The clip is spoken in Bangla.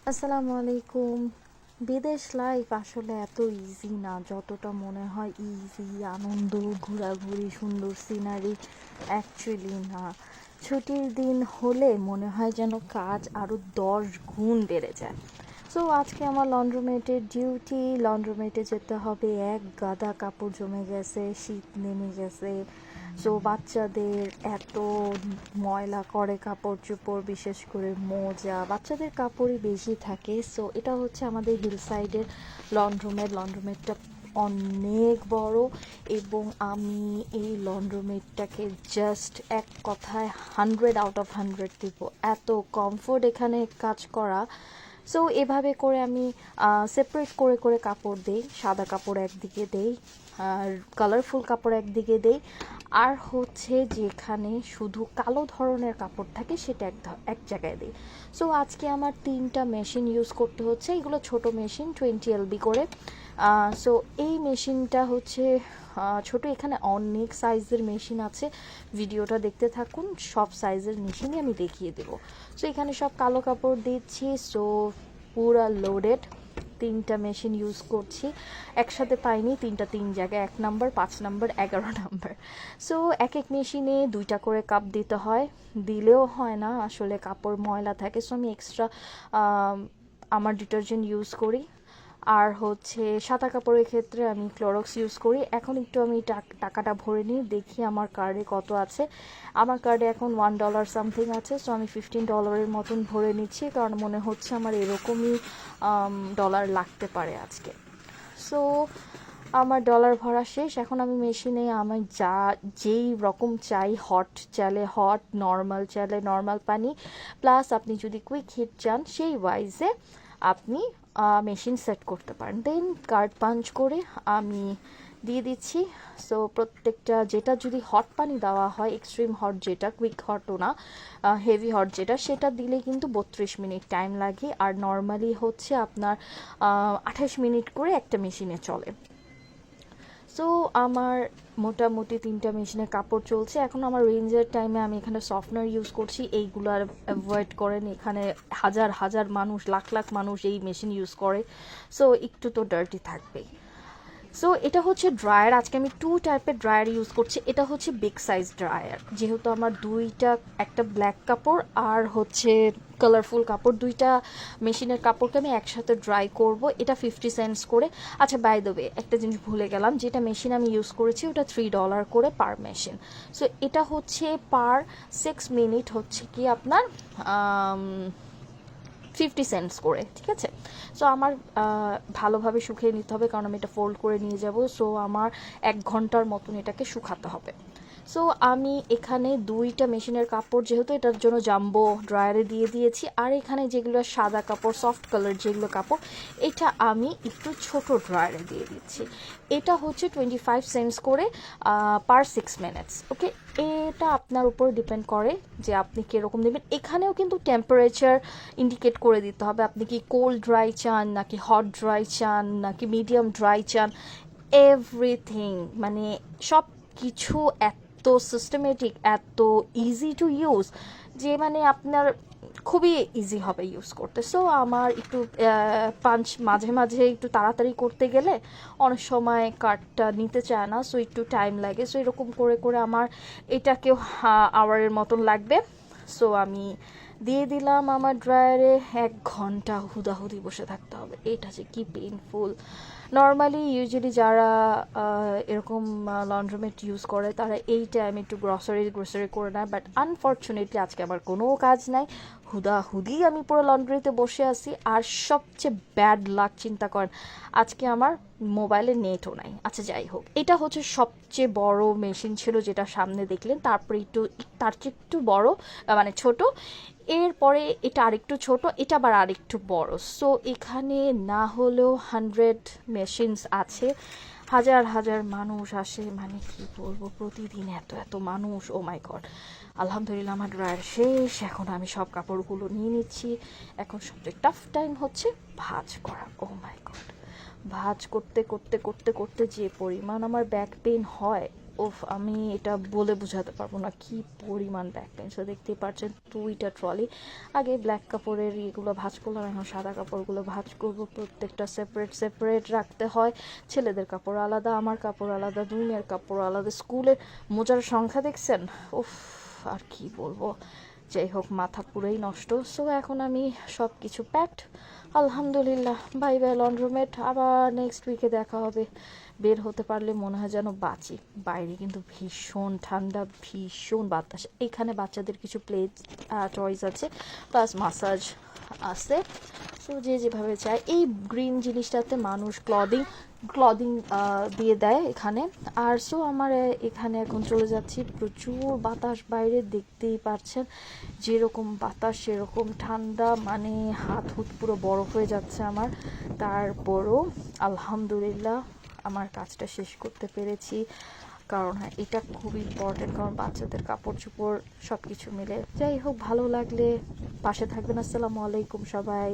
আসসালামু আলাইকুম। বিদেশ লাইফ আসলে এত ইজি না যতটা মনে হয় ইজি, আনন্দ, ঘোরাঘুরি, সুন্দর সিনারি। অ্যাকচুয়ালি না। ছুটির দিন হলে মনে হয় যেন কাজ আরও 10 গুণ বেড়ে যায়। সো আজকে আমার লন্ড্রোমেটের ডিউটি, লন্ড্রোমেটে যেতে হবে। এক গাদা কাপড় জমে গেছে, শীত নেমে গেছে। সো বাচ্চাদের এত ময়লা করে কাপড় চোপড়, বিশেষ করে মোজা, বাচ্চাদের কাপড়ই বেশি থাকে। সো এটা হচ্ছে আমাদের হিল সাইডের লন্ড্রোমেটটা অনেক বড়, এবং আমি এই লন্ড্রোমেটটাকে জাস্ট এক কথায় 100 আউট অফ 100 দিব। এত কমফোর্ট এখানে কাজ করা। সো এভাবে করে আমি সেপারেট করে করে কাপড় দেই। সাদা কাপড় একদিকে দেই, আর কালারফুল কাপড় একদিকে দেই, আর হচ্ছে যেখানে শুধু কালো ধরনের কাপড় থাকে সেটা এক জায়গায় দিই। সো আজকে আমার 3টা মেশিন ইউজ করতে হচ্ছে। এগুলো ছোট মেশিন, 20 LB করে। সো এই মেশিনটা হচ্ছে ছোট। এখানে অনেক সাইজের মেশিন আছে, ভিডিওটা দেখতে থাকুন, সব সাইজের মেশিনই আমি দেখিয়ে দেবো। সো এখানে সব কালো কাপড় দিচ্ছি। সো পুরা লোডেড 3টা মেশিন ইউজ করছি। একসাথে পাইনি, 3টা 3 জায়গায়, 1 নাম্বার, 5 নাম্বার, 11 নাম্বার। সো এক এক মেশিনে 2টা করে কাপ দিতে হয়। দিলেও হয় না, আসলে কাপড় ময়লা থাকে। সো আমি এক্সট্রা আমার ডিটারজেন্ট ইউজ করি। আর হচ্ছে সাদা কাপড়ের ক্ষেত্রে আমি ক্লোরক্স ইউজ করি। এখন একটু আমি টাকাটা ভরে নিই, দেখি আমার কার্ডে কত আছে। আমার কার্ডে এখন $1 সামথিং আছে। সো আমি $15 মতন ভরে নিচ্ছি, কারণ মনে হচ্ছে আমার এরকমই ডলার লাগতে পারে আজকে। সো আমার ডলার ভরা শেষ। এখন আমি মেশিনে আমি যেই রকম চাই, হট চাইলে হট, নর্মাল চাইলে নর্মাল পানি, প্লাস আপনি যদি কুইক হিট চান সেই ওয়াইজে আপনি মেশিন সেট করতে পারেন। দেন কার্ড পাঞ্চ করে আমি দিয়ে দিচ্ছি। সো প্রত্যেকটা, যেটা যদি হট পানি দেওয়া হয়, এক্সট্রিম হট যেটা, কুইক হটও না, হেভি হট যেটা, সেটা দিলে কিন্তু 32 মিনিট টাইম লাগে। আর নর্মালি হচ্ছে আপনার 28 মিনিট করে একটা মেশিনে চলে। সো আমার মোটামুটি 3টা মেশিনে কাপড় চলছে। এখন আমার রেঞ্জের টাইমে আমি এখানে সফটনার ইউজ করছি। এইগুলো আর অ্যাভয়েড করেন, এখানে হাজার হাজার মানুষ, লাখ লাখ মানুষ এই মেশিন ইউজ করে। সো একটু তো ডার্টি থাকবেই। সো এটা হচ্ছে ড্রায়ার। আজকে আমি 2 টাইপের ড্রায়ার ইউজ করছি। এটা হচ্ছে বিগ সাইজ ড্রায়ার, যেহেতু আমার দুইটা, একটা ব্ল্যাক কাপড় আর হচ্ছে কালারফুল কাপড়, দুইটা মেশিনের কাপড়কে আমি একসাথে ড্রাই করব। এটা 50 সেন্টস করে। আচ্ছা, বাই দ্য ওয়ে একটা জিনিস ভুলে গেলাম, যেটা মেশিন আমি ইউজ করেছি ওটা $3 করে পার মেশিন। সো এটা হচ্ছে পার 6 মিনিট হচ্ছে কি আপনার 50 সেন্টস করে, ঠিক আছে। সো আমার ভালোভাবে শুকিয়ে নিতে হবে, কারণ আমি এটা ফোল্ড করে নিয়ে যাব। সো আমার 1 ঘন্টার মতন এটাকে শুকাতে হবে। সো আমি এখানে 2টা মেশিনের কাপড়, যেহেতু এটার জন্য জাম্বো ড্রায়ারে দিয়ে দিয়েছি, আর এখানে যেগুলো সাদা কাপড়, সফট কালার যেগুলো কাপড়, এটা আমি একটু ছোট ড্রায়ারে দিয়ে দিচ্ছি। এটা হচ্ছে 25 সেন্টস করে পার 6 মিনিটস। ওকে, এটা আপনার উপর ডিপেন্ড করে যে আপনি কীরকম দেবেন। এখানেও কিন্তু টেম্পারেচার ইন্ডিকেট করে দিতে হবে, আপনি কি কোল্ড ড্রাই চান, নাকি হট ড্রাই চান, নাকি মিডিয়াম ড্রাই চান। এভরিথিং, মানে সব কিছু এত সিস্টেমেটিক, এত ইজি টু ইউজ, যে মানে আপনার খুবই ইজি হবে ইউজ করতে। সো আমার একটু পাঞ্চ মাঝে মাঝে একটু তাড়াতাড়ি করতে গেলে অনেক সময় কার্ডটা নিতে চায় না, সো একটু টাইম লাগে। সো এরকম করে করে আমার এটাকেও আওয়ারের মতন লাগবে। সো আমি দিয়ে দিলাম আমার ড্রায়ারে। 1 ঘন্টা হুদাহুদি বসে থাকতে হবে, এটা যে কি পেইনফুল। নর্মালি ইউজুয়ালি যারা এরকম লন্ড্রোমেট ইউজ করে তারা এই টাইমে একটু গ্রোসারি করে নেয়, বাট আনফর্চুনেটলি আজকে আমার কোনো কাজ নাই, হুদাহুদি আমি পুরো লন্ড্রিতে বসে আছি। আর সবচেয়ে ব্যাড লাক, চিন্তা করেন, আজকে আমার মোবাইলে নেটও নাই। আচ্ছা যাই হোক, এটা হচ্ছে সবচেয়ে বড় মেশিন ছিল যেটা সামনে দেখলেন। তারপরে একটু তার চেয়ে একটু বড়, মানে ছোট, এরপরে এটা আরেকটু ছোট, এটা আবার আরেকটু বড়। সো এখানে না হলেও 100 মেশিনস আছে, হাজার হাজার মানুষ আসে, মানে কি বলবো, প্রতিদিন এত এত মানুষ। ও মাই গড। আলহামদুলিল্লাহ আমার ড্রায়ার শেষ। এখন আমি সব কাপড়গুলো নিয়ে নিচ্ছি। এখন সবচেয়ে টাফ টাইম হচ্ছে ভাঁজ করা। ও মাই গড, ভাঁজ করতে করতে করতে করতে যে পরিমাণ আমার ব্যাক পেইন হয়, ওফ, আমি এটা বলে বোঝাতে পারবো না কি পরিমাণ ব্যাক পেন। সো দেখতেই পাচ্ছেন 2টা ট্রলি। আগে ব্ল্যাক কাপড়ের এগুলো ভাঁজ করলাম, এখন সাদা কাপড়গুলো ভাঁজ করব। প্রত্যেকটা সেপারেট সেপারেট রাখতে হয়। ছেলেদের কাপড় আলাদা, আমার কাপড় আলাদা, 2 মেয়ের কাপড় আলাদা। স্কুলের মোজার সংখ্যা দেখছেন? উফ, আর কি বলবো। যাই হোক, মাথা পুরোই নষ্ট। সো এখন আমি সব কিছু প্যাকড, আলহামদুলিল্লাহ। বাই বাই লন্ড্রোমেট, আবার নেক্সট উইকে দেখা হবে। বের হতে পারলে মনে হয় যেন বাঁচি। বাইরে কিন্তু ভীষণ ঠান্ডা, ভীষণ বাতাস। এখানে বাচ্চাদের কিছু প্লে টয়েস আছে, প্লাস মাসাজ আছে। সো যে যেভাবে চায়। এই গ্রিন জিনিসটাতে মানুষ ক্লদিং দিয়ে দেয় এখানে। আর সো আমার এখানে এখন চলে যাচ্ছি। প্রচুর বাতাস বাইরে, দেখতেই পাচ্ছেন। যেরকম বাতাস সেরকম ঠান্ডা, মানে হাত হুত পুরো বরফ হয়ে যাচ্ছে আমার। তারপরও আলহামদুলিল্লাহ আমার কাজটা শেষ করতে পেরেছি। কারণ হ্যাঁ, এটা খুব ইম্পর্টেন্ট, কারণ বাচ্চাদের কাপড় চোপড় সব কিছু মিলে। যাই হোক, ভালো লাগলে পাশে থাকবেন। আসসালামু আলাইকুম সবাই।